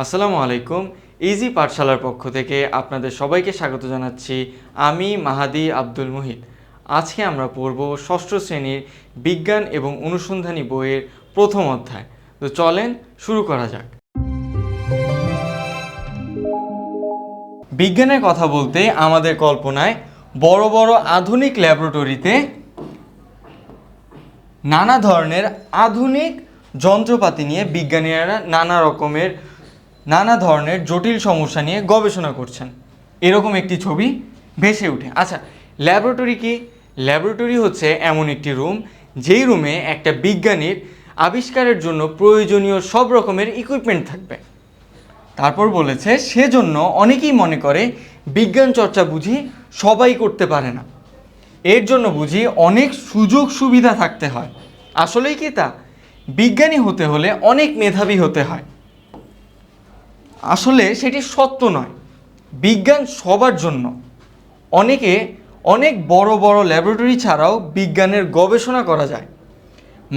আসসালামু আলাইকুম। ইজি পাঠশালার পক্ষ থেকে আপনাদের সবাইকে স্বাগত জানাচ্ছি। আমি মাহাদি আব্দুল মুহিত। আজকে আমরা পড়ব ষষ্ঠ শ্রেণীর বিজ্ঞান এবং অনুসন্ধানী বইয়ের প্রথম অধ্যায়। তো চলেন শুরু করা যাক। বিজ্ঞানের কথা বলতে আমাদের কল্পনায় বড় বড় আধুনিক ল্যাবরেটরিতে নানা ধরনের আধুনিক যন্ত্রপাতি নিয়ে বিজ্ঞানীরা নানা ধরনের জটিল সমস্যা নিয়ে গবেষণা করছেন, এরকম একটি ছবি ভেসে ওঠে। আচ্ছা, ল্যাবরেটরি কি? ল্যাবরেটরি হচ্ছে এমন একটি রুম, যেই রুমে একটা বিজ্ঞানীর আবিষ্কারের জন্য প্রয়োজনীয় সব রকমের ইকুইপমেন্ট থাকবে। তারপর বলেছে সেজন্য অনেকেই মনে করে বিজ্ঞান চর্চা বুঝি সবাই করতে পারে না, এর জন্য বুঝি অনেক সুযোগ সুবিধা থাকতে হয়। আসলেই কি তা? বিজ্ঞানী হতে হলে অনেক মেধাবী হতে হয়। আসলে সেটি সত্য নয়। বিজ্ঞান সবার জন্য। অনেক বড় বড় ল্যাবরেটরি ছাড়াও বিজ্ঞানের গবেষণা করা যায়।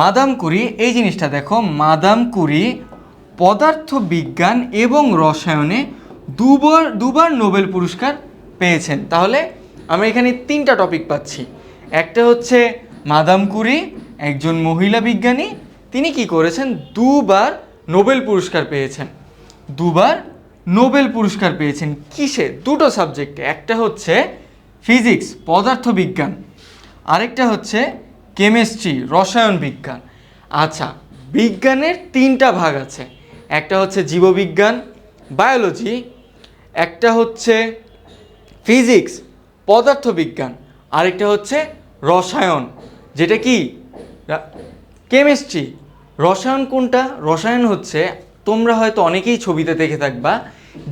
মাদাম কুরি, এই জিনিসটা দেখো, মাদাম কুরি পদার্থ বিজ্ঞান এবং রসায়নে দুবার নোবেল পুরস্কার পেয়েছেন। তাহলে আমরা এখানে তিনটা টপিক পাচ্ছি। একটা হচ্ছে মাদাম কুরি একজন মহিলা বিজ্ঞানী, তিনি কি করেছেন? দুবার নোবেল পুরস্কার পেয়েছেন। দুবার নোবেল পুরস্কার পেয়েছেন কিসে? দুটো সাবজেক্টে। একটা হচ্ছে ফিজিক্স পদার্থবিজ্ঞান, আরেকটা হচ্ছে কেমিস্ট্রি রসায়ন বিজ্ঞান। আচ্ছা, বিজ্ঞানের তিনটা ভাগ আছে। একটা হচ্ছে জীববিজ্ঞান বায়োলজি, একটা হচ্ছে ফিজিক্স পদার্থবিজ্ঞান, আরেকটা হচ্ছে রসায়ন, যেটা কি কেমিস্ট্রি। রসায়ন কোনটা? রসায়ন হচ্ছে, তোমরা হয়তো অনেকেই ছবিতে দেখে থাকবা,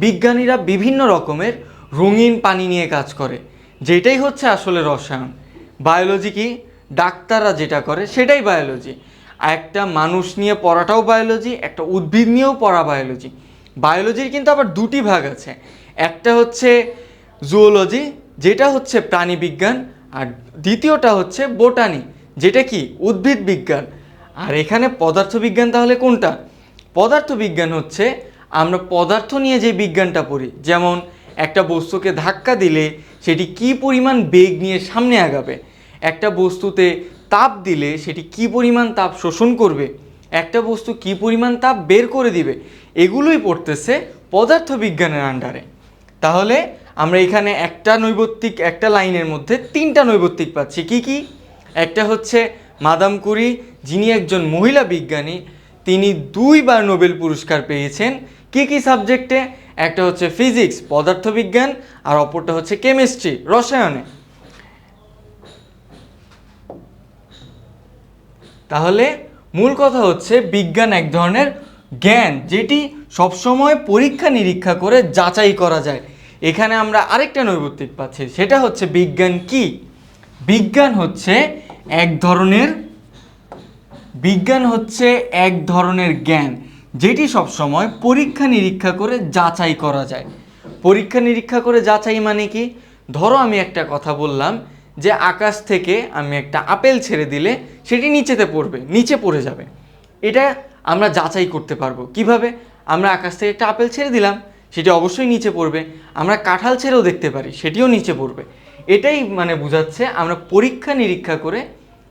বিজ্ঞানীরা বিভিন্ন রকমের রঙিন পানি নিয়ে কাজ করে, যেটাই হচ্ছে আসলে রসায়ন। বায়োলজি কি? ডাক্তাররা যেটা করে সেটাই বায়োলজি। আর একটা মানুষ নিয়ে পড়াটাও বায়োলজি, একটা উদ্ভিদ নিয়েও পড়া বায়োলজি। বায়োলজির কিন্তু আবার দুটি ভাগ আছে। একটা হচ্ছে জুওলজি, যেটা হচ্ছে প্রাণীবিজ্ঞান, আর দ্বিতীয়টা হচ্ছে বোটানি, যেটা কি উদ্ভিদ বিজ্ঞান। আর এখানে পদার্থবিজ্ঞান তাহলে কোনটা? পদার্থবিজ্ঞান হচ্ছে আমরা পদার্থ নিয়ে যে বিজ্ঞানটা পড়ি, যেমন একটা বস্তুকে ধাক্কা দিলে সেটি কি পরিমাণ বেগ নিয়ে সামনে আগাবে, একটা বস্তুতে তাপ দিলে সেটি কি পরিমাণ তাপ শোষণ করবে, একটা বস্তু কি পরিমাণ তাপ বের করে দিবে, এগুলোই পড়তেছে পদার্থবিজ্ঞানের আন্ডারে। তাহলে আমরা এখানে একটা লাইনের মধ্যে তিনটা নৈর্ব্যক্তিক পাচ্ছি। কি কি? একটা হচ্ছে মাদাম কুরি, যিনি একজন মহিলা বিজ্ঞানী, তিনি দুইবার নোবেল পুরস্কার পেয়েছেন। কি কি সাবজেক্টে? একটা হচ্ছে ফিজিক্স পদার্থবিজ্ঞান, আর অপরটা হচ্ছে কেমিস্ট্রি রসায়নে। তাহলে মূল কথা হচ্ছে বিজ্ঞান এক ধরনের জ্ঞান, যেটি সবসময় পরীক্ষা নিরীক্ষা করে যাচাই করা যায়। এখানে আমরা আরেকটা নৈর্ব্যক্তিক পাচ্ছি, সেটা হচ্ছে বিজ্ঞান কি? বিজ্ঞান হচ্ছে এক ধরনের জ্ঞান, যেটি সবসময় পরীক্ষা নিরীক্ষা করে যাচাই করা যায়। পরীক্ষা নিরীক্ষা করে যাচাই মানে কি? ধরো আমি একটা কথা বললাম যে আকাশ থেকে আমি একটা আপেল ছেড়ে দিলে সেটি নিচে পড়ে যাবে। এটা আমরা যাচাই করতে পারবো কিভাবে? আমরা আকাশ থেকে একটা আপেল ছেড়ে দিলাম, সেটি অবশ্যই নিচে পড়বে। আমরা কাঁঠাল ছেড়েও দেখতে পারি, সেটিও নিচে পড়বে। এটাই মানে বোঝাচ্ছে আমরা পরীক্ষা নিরীক্ষা করে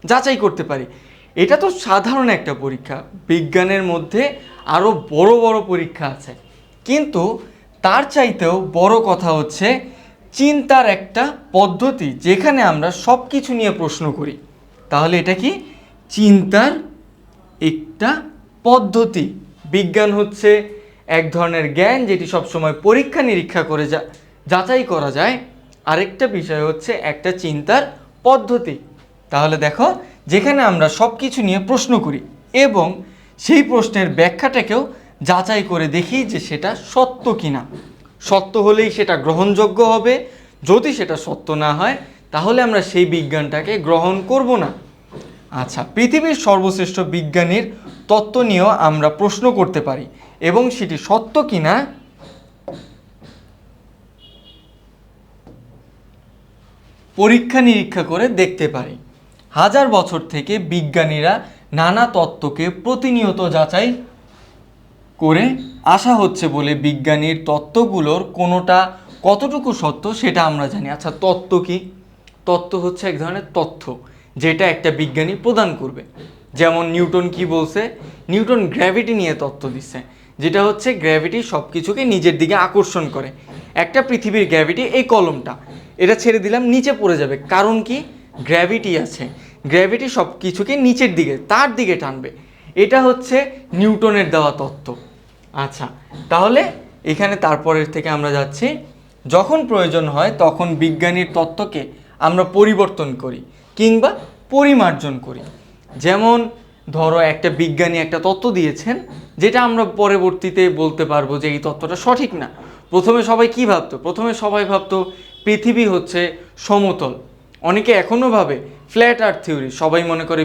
যাচাই করতে পারি। এটা তো সাধারণ একটা পরীক্ষা। বিজ্ঞানের মধ্যে আরও বড় বড় পরীক্ষা আছে, কিন্তু তার চাইতেও বড় কথা হচ্ছে চিন্তার একটা পদ্ধতি, যেখানে আমরা সব কিছু নিয়ে প্রশ্ন করি। তাহলে এটা কি? চিন্তার একটা পদ্ধতি। বিজ্ঞান হচ্ছে এক ধরনের জ্ঞান, যেটি সবসময় পরীক্ষা নিরীক্ষা করে যাচাই করা যায়। আরেকটা বিষয় হচ্ছে একটা চিন্তার পদ্ধতি। তাহলে দেখো, যেখানে আমরা সব কিছু নিয়ে প্রশ্ন করি এবং সেই প্রশ্নের ব্যাখ্যাটাকেও যাচাই করে দেখি যে সেটা সত্য কিনা। সত্য হলেই সেটা গ্রহণযোগ্য হবে, যদি সেটা সত্য না হয় তাহলে আমরা সেই বিজ্ঞানটাকে গ্রহণ করব না। আচ্ছা, পৃথিবীর সর্বশ্রেষ্ঠ বিজ্ঞানীর তত্ত্ব নিয়েও আমরা প্রশ্ন করতে পারি এবং সেটি সত্য কিনা পরীক্ষা নিরীক্ষা করে দেখতে পারি। হাজার বছর থেকে বিজ্ঞানীরা নানা তত্ত্বকে প্রতিনিয়ত যাচাই করে আসা হচ্ছে বলে বিজ্ঞানীর তত্ত্বগুলোর কোনোটা কতটুকু সত্য সেটা আমরা জানি। আচ্ছা, তত্ত্ব কি? তত্ত্ব হচ্ছে এক ধরনের তথ্য যেটা একটা বিজ্ঞানী প্রদান করবে। যেমন নিউটন কি বলছে? নিউটন গ্র্যাভিটি নিয়ে তত্ত্ব দিচ্ছে, যেটা হচ্ছে গ্র্যাভিটি সব কিছুকে নিজের দিকে আকর্ষণ করে। একটা পৃথিবীর গ্র্যাভিটি, এই কলমটা এটা ছেড়ে দিলাম নিচে পড়ে যাবে, কারণ কি? গ্র্যাভিটি আছে, গ্র্যাভিটি সব কিছুকে নিচের দিকে তার দিকে টানবে। এটা হচ্ছে নিউটনের দেওয়া তত্ত্ব। আচ্ছা, তাহলে এখানে তারপরের থেকে আমরা যাচ্ছি, যখন প্রয়োজন হয় তখন বিজ্ঞানীর তত্ত্বকে আমরা পরিবর্তন করি কিংবা পরিমার্জন করি। যেমন ধরো একটা বিজ্ঞানী একটা তত্ত্ব দিয়েছেন, যেটা আমরা পরবর্তীতে বলতে পারবো যে এই তত্ত্বটা সঠিক না। প্রথমে সবাই কি ভাবতো? প্রথমে সবাই ভাবতো পৃথিবী হচ্ছে সমতল। অনেকে এখনও ভাবে ফ্ল্যাট আর্থ থিওরি, সবাই মনে করে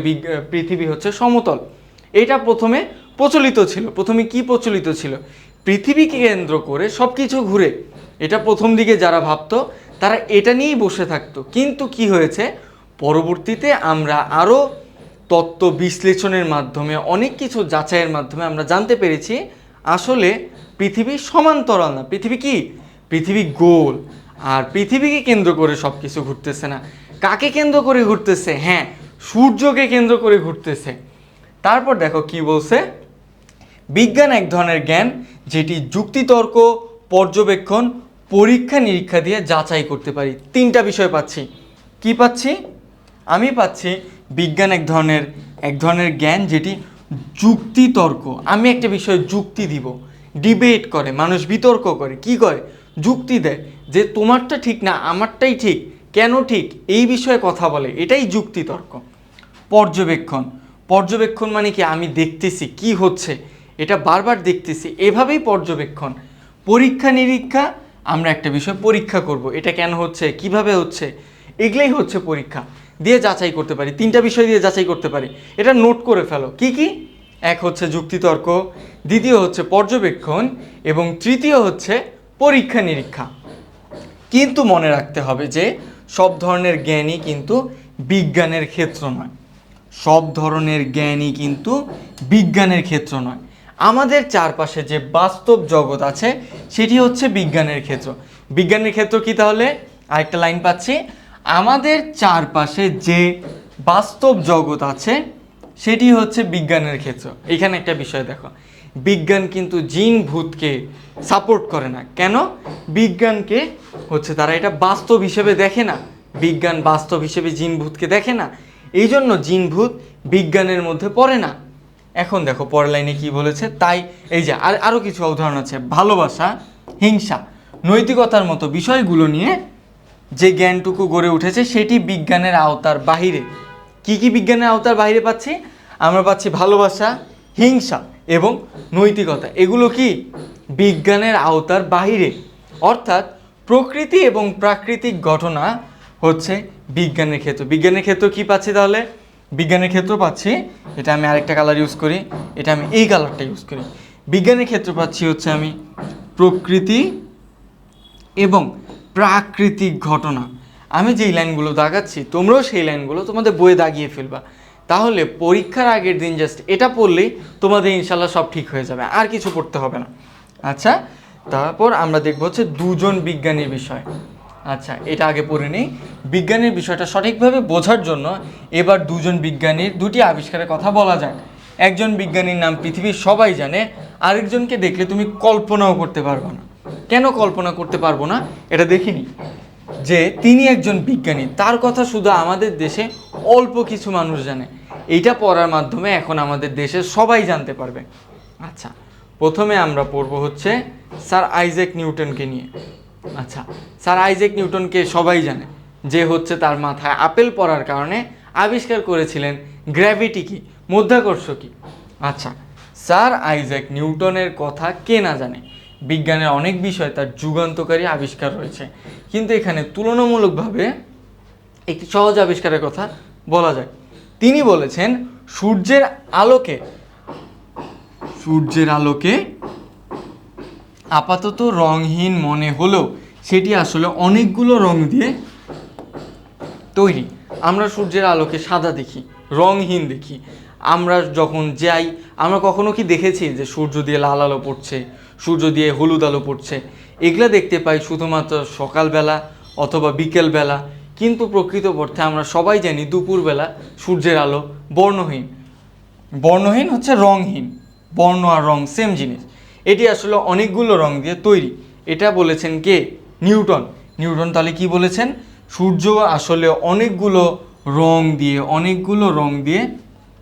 পৃথিবী হচ্ছে সমতল। এটা প্রথমে প্রচলিত ছিল। প্রথমে কি প্রচলিত ছিল? পৃথিবীকে কেন্দ্র করে সব কিছু ঘুরে। এটা প্রথম দিকে যারা ভাবতো তারা এটা নিয়েই বসে থাকতো। কিন্তু কি হয়েছে, পরবর্তীতে আমরা আরও তত্ত্ব বিশ্লেষণের মাধ্যমে, অনেক কিছু যাচাইয়ের মাধ্যমে আমরা জানতে পেরেছি আসলে পৃথিবী সমান্তরাল না। পৃথিবী কি? পৃথিবী গোল। আর পৃথিবীকে কেন্দ্র করে সব কিছু ঘুরতেছে না। কাকে কেন্দ্র করে ঘুরতেছে? হ্যাঁ, সূর্যকে কেন্দ্র করে ঘুরতেছে। তারপর দেখো কি বলছে, বিজ্ঞান এক ধরনের জ্ঞান যেটি যুক্তিতর্ক, পর্যবেক্ষণ, পরীক্ষা নিরীক্ষা দিয়ে যাচাই করতে পারি। তিনটা বিষয় পাচ্ছি। কি পাচ্ছি? আমি পাচ্ছি বিজ্ঞান এক ধরনের জ্ঞান যেটি যুক্তিতর্ক। আমি একটা বিষয়ে যুক্তি দিব, ডিবেট করে, মানুষ বিতর্ক করে, কি করে? যুক্তি দেয় যে তোমারটা ঠিক না, আমারটাই ঠিক, কেন ঠিক, এই বিষয়ে কথা বলে, এটাই যুক্তিতর্ক। পর্যবেক্ষণ, পর্যবেক্ষণ মানে কি? আমি দেখতেছি কি হচ্ছে, এটা বারবার দেখতেছি, এভাবেই পর্যবেক্ষণ। পরীক্ষা নিরীক্ষা, আমরা একটা বিষয় পরীক্ষা করব, এটা কেন হচ্ছে, কিভাবে হচ্ছে, এগুলোই হচ্ছে পরীক্ষা। দিয়ে যাচাই করতে পারি। তিনটা বিষয় দিয়ে যাচাই করতে পারি, এটা নোট করে ফেলো। কি কি? এক হচ্ছে যুক্তিতর্ক, দ্বিতীয় হচ্ছে পর্যবেক্ষণ, এবং তৃতীয় হচ্ছে পরীক্ষা নিরীক্ষা। কিন্তু মনে রাখতে হবে যে সব ধরনের জ্ঞানই কিন্তু বিজ্ঞানের ক্ষেত্র নয়। সব ধরনের জ্ঞানই কিন্তু বিজ্ঞানের ক্ষেত্র নয়। আমাদের চারপাশে যে বাস্তব জগৎ আছে সেটি হচ্ছে বিজ্ঞানের ক্ষেত্র। বিজ্ঞানের ক্ষেত্র কি তাহলে? আরেকটা লাইন পাচ্ছি, আমাদের চারপাশে যে বাস্তব জগৎ আছে সেটি হচ্ছে বিজ্ঞানের ক্ষেত্র। এখানে একটা বিষয় দেখো, বিজ্ঞান কিন্তু জিন ভূতকে সাপোর্ট করে না। কেন? বিজ্ঞানকে হচ্ছে তারা এটা বাস্তব হিসেবে দেখে না। বিজ্ঞান বাস্তব হিসেবে জিন ভূতকে দেখে না, এই জন্য জিন ভূত বিজ্ঞানের মধ্যে পড়ে না। এখন দেখো পরের লাইনে কি বলেছে, তাই এই যে আরও কিছু উদাহরণ আছে। ভালোবাসা, হিংসা, নৈতিকতার মতো বিষয়গুলো নিয়ে যে জ্ঞানটুকু গড়ে উঠেছে সেটি বিজ্ঞানের আওতার বাহিরে। কি কি বিজ্ঞানের আওতার বাইরে পাচ্ছি? আমরা পাচ্ছি ভালোবাসা, হিংসা এবং নৈতিকতা। এগুলো কি? বিজ্ঞানের আওতার বাহিরে। অর্থাৎ প্রকৃতি এবং প্রাকৃতিক ঘটনা হচ্ছে বিজ্ঞানের ক্ষেত্র। বিজ্ঞানের ক্ষেত্র কি পাচ্ছি তাহলে? বিজ্ঞানের ক্ষেত্র পাচ্ছি, এটা আমি আরেকটা কালার ইউজ করি, এটা আমি এই কালারটা ইউজ করি। বিজ্ঞানের ক্ষেত্র পাচ্ছি হচ্ছে আমি প্রকৃতি এবং প্রাকৃতিক ঘটনা। আমি যেই লাইনগুলো দাগাচ্ছি তোমরাও সেই লাইনগুলো তোমাদের বইয়ে দাগিয়ে ফেলবা। তাহলে পরীক্ষার আগের দিন জাস্ট এটা পড়লেই তোমাদের ইনশাল্লাহ সব ঠিক হয়ে যাবে, আর কিছু পড়তে হবে না। আচ্ছা, তারপর আমরা দেখবো হচ্ছে দুজন বিজ্ঞানীর বিষয়। আচ্ছা, এটা আগে পড়ে নিই। বিজ্ঞানের বিষয়টা সঠিকভাবে বোঝার জন্য এবার দুজন বিজ্ঞানীর দুটি আবিষ্কারের কথা বলা যায়। একজন বিজ্ঞানীর নাম পৃথিবীর সবাই জানে, আরেকজনকে দেখলে তুমি কল্পনাও করতে পারবে না। কেন কল্পনা করতে পারবো না? এটা দেখিনি যে তিনি একজন বিজ্ঞানী, তার কথা শুধু আমাদের দেশে অল্প কিছু মানুষ জানে। এইটা পড়ার মাধ্যমে এখন আমাদের দেশের সবাই জানতে পারবে। আচ্ছা, প্রথমে আমরা পড়ব হচ্ছে স্যার আইজ্যাক নিউটনকে নিয়ে। আচ্ছা, স্যার আইজ্যাক নিউটনকে সবাই জানে, যে হচ্ছে তার মাথায় আপেল পড়ার কারণে আবিষ্কার করেছিলেন গ্র্যাভিটি কি, মধ্যাকর্ষ কি। আচ্ছা, স্যার আইজ্যাক নিউটনের কথা কে না জানে? বিজ্ঞানের অনেক বিষয় তার যুগান্তকারী আবিষ্কার রয়েছে, কিন্তু এখানে তুলনামূলকভাবে একটি সহজ আবিষ্কারের কথা বলা যায়। তিনি বলেছেন সূর্যের আলোকে আপাতত রঙহীন মনে হলেও সেটি আসলে অনেকগুলো রং দিয়ে তৈরি। আমরা সূর্যের আলোকে সাদা দেখি, রঙহীন দেখি, আমরা যখন যাই, আমরা কখনো কি দেখেছি যে সূর্য দিয়ে লাল আলো পড়ছে, সূর্য দিয়ে হলুদ আলো পড়ছে? এগুলো দেখতে পাই শুধুমাত্র সকালবেলা অথবা বিকেলবেলা, কিন্তু প্রকৃতপক্ষে আমরা সবাই জানি দুপুরবেলা সূর্যের আলো বর্ণহীন। বর্ণহীন হচ্ছে রঙহীন, বর্ণ আর রং সেম জিনিস। এটি আসলে অনেকগুলো রং দিয়ে তৈরি। এটা বলেছেন কে? নিউটন। নিউটন তাহলে কি বলেছেন? সূর্য আসলে অনেকগুলো রং দিয়ে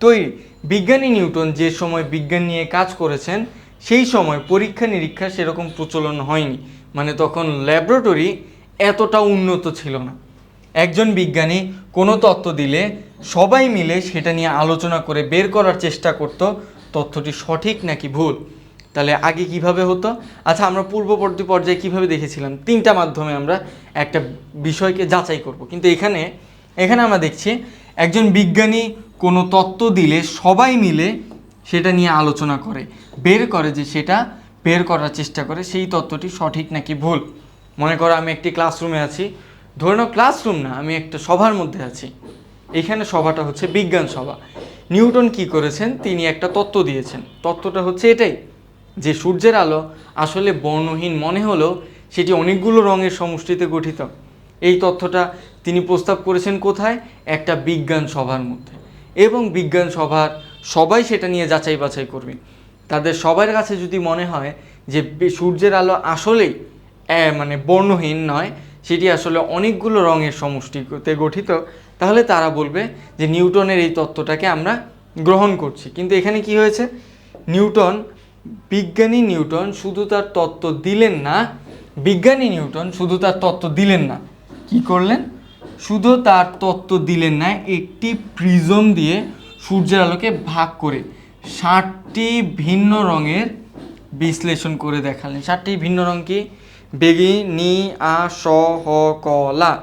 তৈরি। বিজ্ঞানী নিউটন যে সময় বিজ্ঞান নিয়ে কাজ করেছেন সেই সময় পরীক্ষা নিরীক্ষা সেরকম প্রচলন হয়নি, মানে তখন ল্যাবরেটরি এতটা উন্নত ছিল না। একজন বিজ্ঞানী কোনো তত্ত্ব দিলে সবাই মিলে সেটা নিয়ে আলোচনা করে বের করার চেষ্টা করত তথ্যটি সঠিক নাকি ভুল। তাহলে আগে কিভাবে হতো? আচ্ছা, আমরা পূর্ববর্তী পর্যায়ে কিভাবে দেখেছিলাম? তিনটা মাধ্যমে আমরা একটা বিষয়কে যাচাই করব। কিন্তু এখানে আমরা দেখছি একজন বিজ্ঞানী কোনো তত্ত্ব দিলে সবাই মিলে সেটা নিয়ে আলোচনা করে, বের করে যে সেটা বের করার চেষ্টা করে সেই তত্ত্বটি সঠিক নাকি ভুল। মনে করো আমি একটি ক্লাসরুমে আছি, ধরে নাও ক্লাসরুম না, আমি একটা সভার মধ্যে আছি। এখানে সভাটা হচ্ছে বিজ্ঞান সভা। নিউটন কি করেছেন? তিনি একটা তত্ত্ব দিয়েছেন। তত্ত্বটা হচ্ছে এটাই যে সূর্যের আলো আসলে বর্ণহীন মনে হলেও সেটি অনেকগুলো রঙের সমষ্টিতে গঠিত। এই তথ্যটা তিনি প্রস্তাব করেছেন কোথায়? একটা বিজ্ঞান সভার মধ্যে। এবং বিজ্ঞান সভার সবাই সেটা নিয়ে যাচাই বাছাই করবে। তাদের সবার কাছে যদি মনে হয় যে সূর্যের আলো আসলেই মানে বর্ণহীন নয়, সেটি আসলে অনেকগুলো রঙের সমষ্টিতে গঠিত, তাহলে তারা বলবে যে নিউটনের এই তত্ত্বটাকে আমরা গ্রহণ করছি। কিন্তু এখানে কি হয়েছে? বিজ্ঞানী নিউটন শুধু তার তত্ত্ব দিলেন না, কি করলেন? শুধু তার তত্ত্ব দিলেন না, একটি প্রিজম দিয়ে সূর্যের আলোকে ভাগ করে 60টি ভিন্ন রঙের বিশ্লেষণ করে দেখালেন। 60টি ভিন্ন রং কি? বেগুনি, কলা,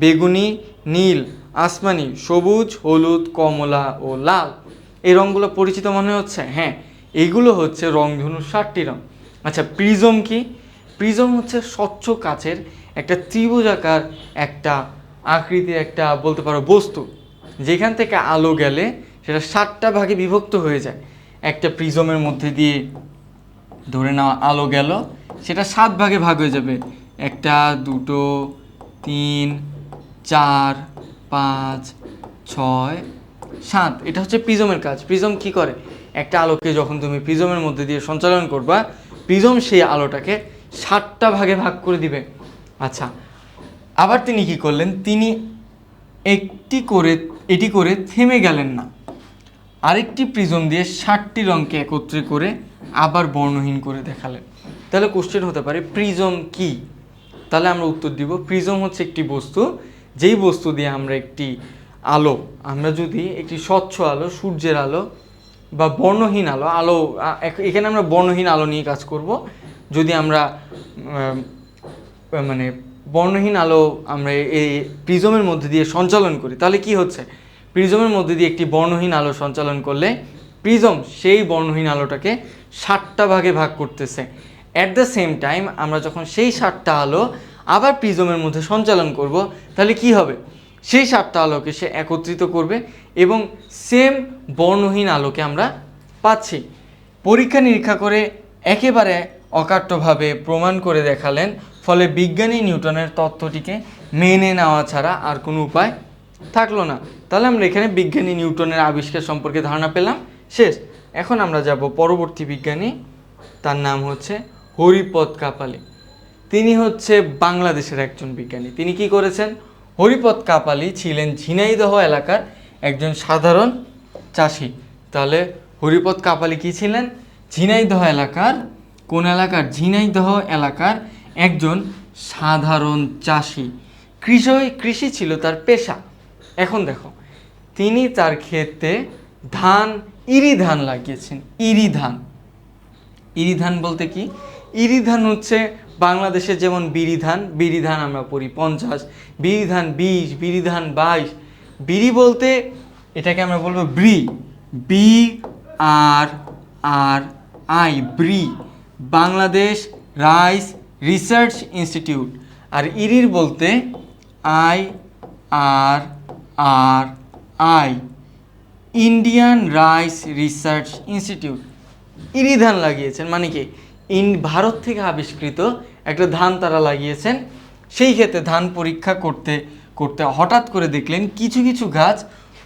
বেগুনি, নীল, আসমানি, সবুজ, হলুদ, কমলা ও লাল। এই রঙগুলো পরিচিত মনে হচ্ছে? হ্যাঁ, এগুলো হচ্ছে রংধনুর 60টি রং। আচ্ছা, প্রিজম কি? প্রিজম হচ্ছে স্বচ্ছ কাচের একটা ত্রিভুজাকার একটা আকৃতির একটা বলতে পারো বস্তু, যেখান থেকে আলো গেলে সেটা 7টা ভাগে বিভক্ত হয়ে যায়। একটা প্রিজমের মধ্যে দিয়ে ধরে নেওয়া আলো গেল, সেটা 7 ভাগে ভাগ হয়ে যাবে। 1, 2, 3, 4, 5, 6, 7। এটা হচ্ছে প্রিজমের কাজ। প্রিজম কি করে? একটা আলোকে যখন তুমি প্রিজমের মধ্যে দিয়ে সঞ্চালন করবা, প্রিজম সেই আলোটাকে 7টা ভাগে ভাগ করে দিবে। আচ্ছা, আবার তিনি কি করলেন? তিনি এটি করে থেমে গেলেন না, আরেকটি প্রিজম দিয়ে 60টি রঙকে একত্রে করে আবার বর্ণহীন করে দেখালেন। তাহলে কোশ্চেন হতে পারে প্রিজম কি? তাহলে আমরা উত্তর দিব প্রিজম হচ্ছে একটি বস্তু, যেই বস্তু দিয়ে আমরা যদি একটি স্বচ্ছ আলো, সূর্যের আলো বা বর্ণহীন আলো, এখানে আমরা বর্ণহীন আলো নিয়ে কাজ করব। যদি আমরা মানে বর্ণহীন আলো আমরা এই প্রিজমের মধ্যে দিয়ে সঞ্চালন করি, তাহলে কি হচ্ছে? প্রিজমের মধ্যে দিয়ে একটি বর্ণহীন আলো সঞ্চালন করলে প্রিজম সেই বর্ণহীন আলোটাকে 7টা ভাগে ভাগ করতেছে। অ্যাট দ্য সেম টাইম আমরা যখন সেই 7টা আলো আবার প্রিজমের মধ্যে সঞ্চালন করব, তাহলে কি হবে? সেই 7টা আলোকে সে একত্রিত করবে এবং সেম বর্ণহীন আলোকে আমরা পাচ্ছি। পরীক্ষা নিরীক্ষা করে একেবারে অকাট্যভাবে প্রমাণ করে দেখালেন, ফলে বিজ্ঞানী নিউটনের তত্ত্বটিকে মেনে নেওয়া ছাড়া আর কোনো উপায় থাকলো না। তাহলে আমরা এখানে বিজ্ঞানী নিউটনের আবিষ্কার সম্পর্কে ধারণা পেলাম, শেষ। এখন আমরা যাব পরবর্তী বিজ্ঞানী, তার নাম হচ্ছে হরিপদ কাপালি। তিনি হচ্ছে বাংলাদেশের একজন বিজ্ঞানী। তিনি কি করেছেন? হরিপদ কাপালি ছিলেন ঝিনাইদহ এলাকার একজন সাধারণ চাষি। তাহলে হরিপদ কাপালি কি ছিলেন? ঝিনাইদহ এলাকার, কোন এলাকার? ঝিনাইদহ এলাকার একজন সাধারণ চাষি। কৃষি ছিল তার পেশা। এখন দেখো, তিনি তার ক্ষেতে ইরি ধান লাগিয়েছেন। ইরি ধান বলতে কি? ইরি ধান হচ্ছে বাংলাদেশে যেমন বিরি ধান আমরা পড়ি 50, বিরি ধান 20, বিরি ধান 22। বিরি বলতে এটাকে আমরা বলবো BRRI, ব্রি, বাংলাদেশ রাইস রিসার্চ ইনস্টিটিউট। আর ইরির বলতে IRRI, Indian rice research institute ইরি ধান লাগিয়েছেন, মানে কি ভারত থেকে আবিষ্কৃত একটা ধান তারা লাগিয়েছেন। সেই ক্ষেত্রে ধান পরীক্ষা করতে করতে হঠাৎ করে দেখলেন কিছু কিছু গাছ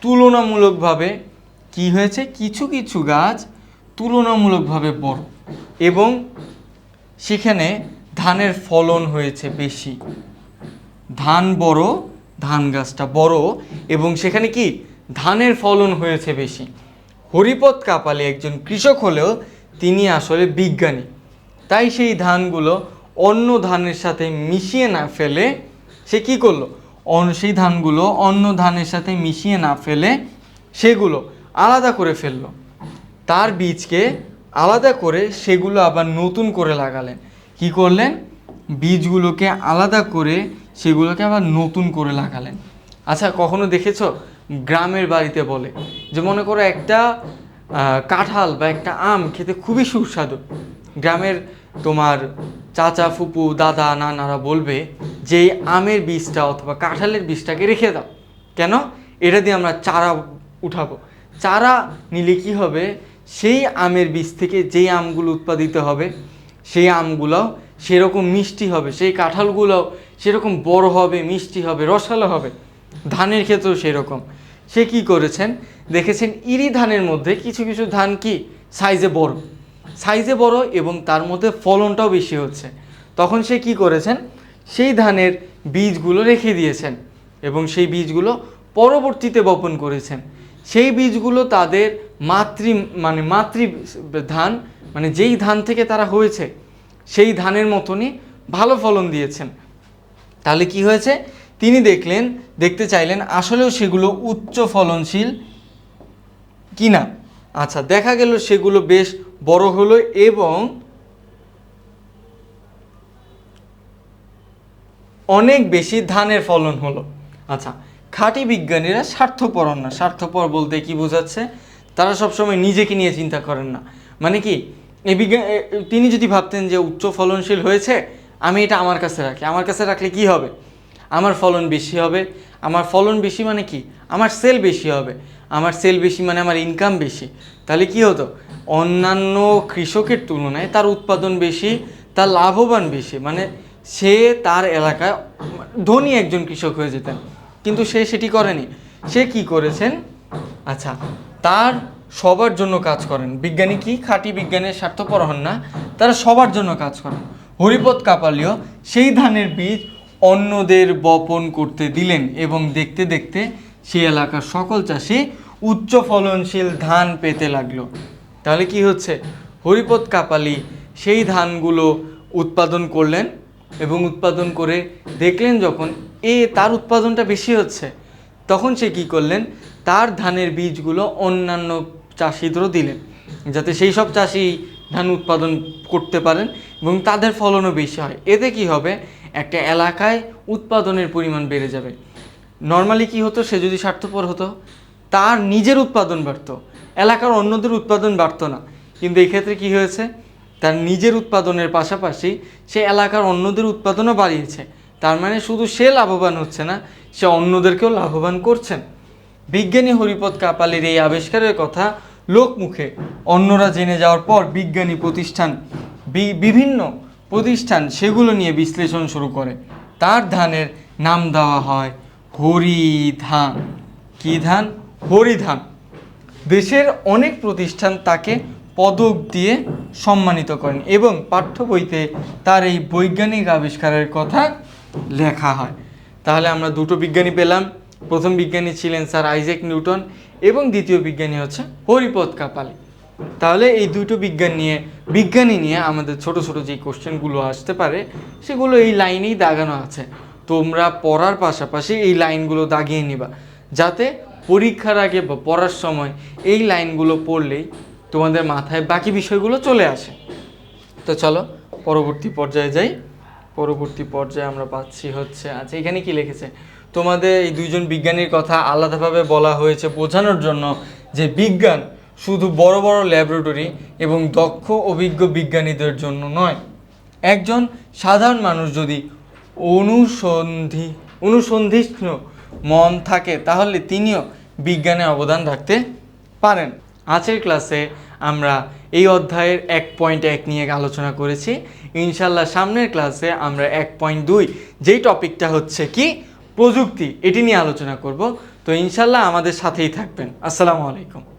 তুলনামূলকভাবে কি হয়েছে, কিছু কিছু গাছ তুলনামূলকভাবে বড় এবং সেখানে ধানের ফলন হয়েছে বেশি। ধান বড়, ধান গাছটা বড় এবং সেখানে কি ধানের ফলন হয়েছে বেশি। হরিপদ কাপালি একজন কৃষক হলেও তিনি আসলে বিজ্ঞানী, তাই সেই ধানগুলো অন্য ধানের সাথে মিশিয়ে না ফেলে সে কী করলো, সেই ধানগুলো অন্য ধানের সাথে মিশিয়ে না ফেলে সেগুলো আলাদা করে ফেললো। তার বীজকে আলাদা করে সেগুলো আবার নতুন করে লাগালেন। কি করলেন, বীজগুলোকে আলাদা করে সেগুলোকে আবার নতুন করে লাগালেন। আচ্ছা, কখনো দেখেছো গ্রামের বাড়িতে বলে যে মনে করো একটা কাঁঠাল বা একটা আম খেতে খুবই সুস্বাদু, গ্রামের তোমার চাচা ফুপু দাদা নানারা বলবে যে এই আমের বীজটা অথবা কাঁঠালের বীজটাকে রেখে দাও, কেন, এটা দিয়ে আমরা চারা উঠাবো। চারা নিলে কি হবে, সেই আমের বীজ থেকে যেই আমগুলো উৎপাদিত হবে সেই আমগুলো সেরকম মিষ্টি হবে, সেই কাঁঠালগুলোও সেরকম বড় হবে, মিষ্টি হবে, রসালো হবে। ধানের ক্ষেত্রেও সেরকম। সে কি করেছেন, দেখেছেন ইরি ধানের মধ্যে কিছু কিছু ধান কি সাইজে বড় এবং তার মধ্যে ফলনটাও বেশি হচ্ছে। তখন সে কি করেছেন, সেই ধানের বীজগুলো রেখে দিয়েছেন এবং সেই বীজগুলো পরবর্তীতে বপন করেছেন। সেই বীজগুলো তাদের মাতৃ ধান, মানে যেই ধান থেকে তারা হয়েছে সেই ধানের মতনই ভালো ফলন দিয়েছেন। তাহলে কি হয়েছে, তিনি দেখতে চাইলেন আসলেও সেগুলো উচ্চ ফলনশীল কিনা। আচ্ছা, দেখা গেল সেগুলো বেশ বড় হলো এবং অনেক বেশি ধানের ফলন হলো। আচ্ছা, খাঁটি বিজ্ঞানীরা স্বার্থপর না। স্বার্থপর বলতে কি বোঝাচ্ছে, তারা সবসময় নিজেকে নিয়ে চিন্তা করেন না। মানে কি, তিনি যদি ভাবতেন যে উচ্চ ফলনশীল হয়েছে, আমি এটা আমার কাছে রাখি, আমার কাছে রাখলে কি হবে, আমার ফলন বেশি হবে। আমার ফলন বেশি মানে কি, আমার সেল বেশি হবে, আমার সেল বেশি মানে আমার ইনকাম বেশি। তাহলে কি হতো, অন্যান্য কৃষকের তুলনায় তার উৎপাদন বেশি, তার লাভবান বেশি, মানে সে তার এলাকায় ধনী একজন কৃষক হয়ে যেতেন। কিন্তু সে সেটি করেনি। সে কি করেছেন, আচ্ছা, তার সবার জন্য কাজ করেন। বিজ্ঞানী কি খাঁটি বিজ্ঞানের স্বার্থপর হন না, তারা সবার জন্য কাজ করেন। হরিপদ কাপালিও সেই ধানের বীজ অন্যদের বপন করতে দিলেন এবং দেখতে দেখতে সেই এলাকার সকল চাষি উচ্চ ফলনশীল ধান পেতে লাগলো। তাহলে কি হচ্ছে, হরিপদ কাপালি সেই ধানগুলো উৎপাদন করলেন এবং উৎপাদন করে দেখলেন যখন তার উৎপাদনটা বেশি হচ্ছে, তখন সে কি করলেন, তার ধানের বীজগুলো অন্যান্য চাষিদেরও দিলেন, যাতে সেই সব চাষি ধান উৎপাদন করতে পারেন এবং তাদের ফলনও বেশি হয়। এতে কি হবে, একটা এলাকায় উৎপাদনের পরিমাণ বেড়ে যাবে। নর্মালি কি হতো, সে যদি স্বার্থপর হতো তার নিজের উৎপাদন বাড়তো, এলাকার অন্যদের উৎপাদন বাড়তো না। কিন্তু এই ক্ষেত্রে কি হয়েছে, তার নিজের উৎপাদনের পাশাপাশি সে এলাকার অন্যদের উৎপাদনও বাড়িয়েছে। তার মানে শুধু সে লাভবান হচ্ছে না, সে অন্যদেরকেও লাভবান করছেন। বিজ্ঞানী হরিপদ কাপালির এই আবিষ্কারের কথা লোকমুখে অন্যরা জেনে যাওয়ার পর বিজ্ঞানী বিভিন্ন প্রতিষ্ঠান সেগুলো নিয়ে বিশ্লেষণ শুরু করে। তার ধানের নাম দেওয়া হয় হরিধান। কি ধান, হরিধান। দেশের অনেক প্রতিষ্ঠান তাকে পদক দিয়ে সম্মানিত করেন এবং পাঠ্য বইতে তার এই বৈজ্ঞানিক আবিষ্কারের কথা লেখা হয়। তাহলে আমরা দুটো বিজ্ঞানী পেলাম। প্রথম বিজ্ঞানী ছিলেন স্যার আইজ্যাক নিউটন এবং দ্বিতীয় বিজ্ঞানী হচ্ছে হরিপদ কাপালি। তাহলে এই দুটো বিজ্ঞানী নিয়ে আমাদের ছোট ছোট যে কোশ্চেনগুলো আসতে পারে সেগুলো এই লাইনেই দাগানো আছে। তোমরা পড়ার পাশাপাশি এই লাইনগুলো দাগিয়ে নিবা, যাতে পরীক্ষার আগে বা পড়ার সময় এই লাইনগুলো পড়লেই তোমাদের মাথায় বাকি বিষয়গুলো চলে আসে। তো চলো পরবর্তী পর্যায়ে যাই। পরবর্তী পর্যায়ে আমরা পাচ্ছি হচ্ছে, আচ্ছা এখানে কি লিখেছে, তোমাদের এই দুইজন বিজ্ঞানীর কথা আলাদাভাবে বলা হয়েছে বোঝানোর জন্য যে বিজ্ঞান শুধু বড় বড় ল্যাবরেটরি এবং দক্ষ অভিজ্ঞ বিজ্ঞানীদের জন্য নয়। একজন সাধারণ মানুষ যদি অনুসন্ধিৎসু মন থাকে তাহলে তিনিও বিজ্ঞানে অবদান রাখতে পারেন। আজকের ক্লাসে আমরা এই অধ্যায়ের 1.1 নিয়ে আলোচনা করেছি। ইনশাল্লাহ সামনের ক্লাসে আমরা 1.2 যেই টপিকটা হচ্ছে কি প্রযুক্তি, এটি নিয়ে আলোচনা করব। তো ইনশাল্লাহ আমাদের সাথেই থাকবেন। আসসালামু আলাইকুম।